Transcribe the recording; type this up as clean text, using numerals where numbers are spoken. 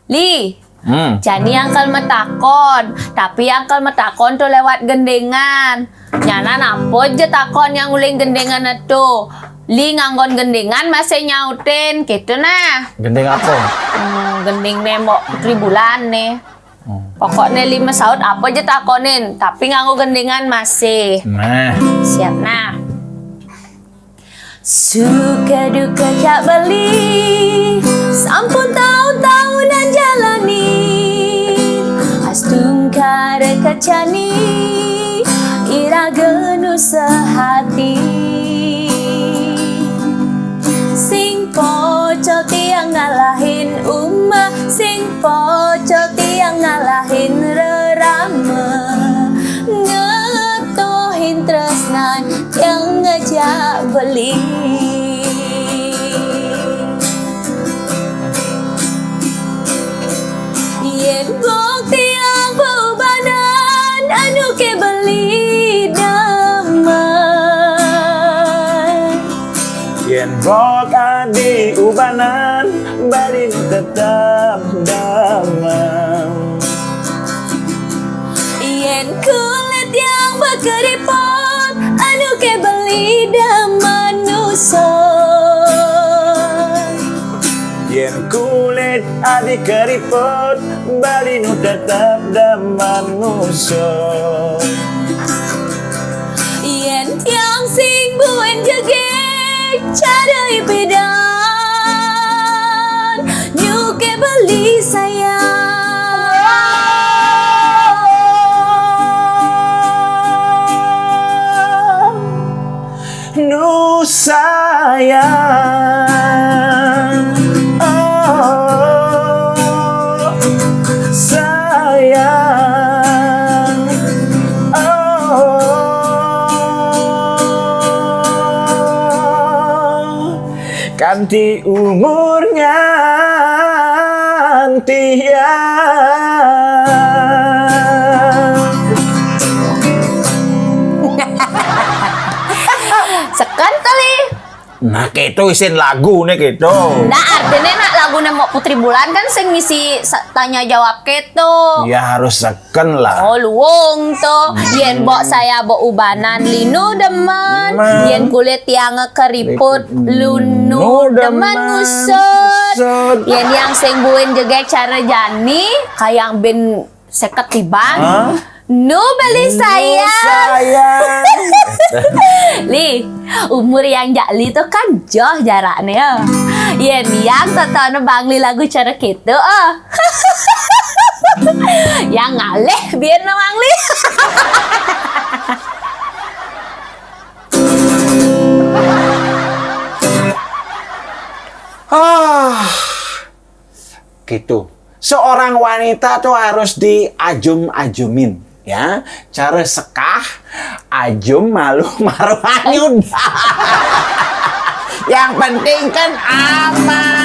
Li, jadi angkal metakon, tapi angkal metakon tuh lewat gendengan. Nyana nampo aja takon yang uling gendengan itu. Li nganggon gendengan masih nyautin, gitu nah. Gendeng apa? Gending nembok Putri Bulan nih. Pokoknya 5 saut apa aja takonin, tapi nganggo gendengan masih. Nah, Siap nah. Suka duka cak beli, sampun tahun-tahunan jalani. Astung kare kacani, ira genu sehati. Sing pocol tiang ngalahin umah, sing pocol tiang ngalahin rerame. Ngetohin tresnan yang ngejak beli. Yen bukti yang bebanan anu ke beli damai. yen bok adi ubanan, bari tetap damai. Yen kulit yang berkeriput anu ke beli manusia. Yen kulit adi keriput, bari nu tetap daman musuh. Yen tiang sing buen jegek cadai bedan nyuke beli sayang. Nu sayang, oh sayang, oh kanti umurnya Sekan kali. Nah, gitu isin lagu nih gitu. Nah artinya nak lagu nembok Putri Bulan kan sing ngisi tanya jawab keto. Ya harus seken lah. Oh luwung tuh. Yen bok saya bok ubanan linu demen. Yen kulit yang keriput lunu demen ngusut. Yen yang sing buin jegek cara jani kayang ben seket tibang. Nu beli sayang. Li, umur yang Jakli tuh kan jauh jaraknya. Yen yang tonton Bang Li lagu cara gitu. Yang ngaleh biar na Bang Li. Gitu. Seorang wanita tuh harus diajum-ajumin, ya. Cara sekah, ajum, malu, maruhan udah. Yang penting kan aman.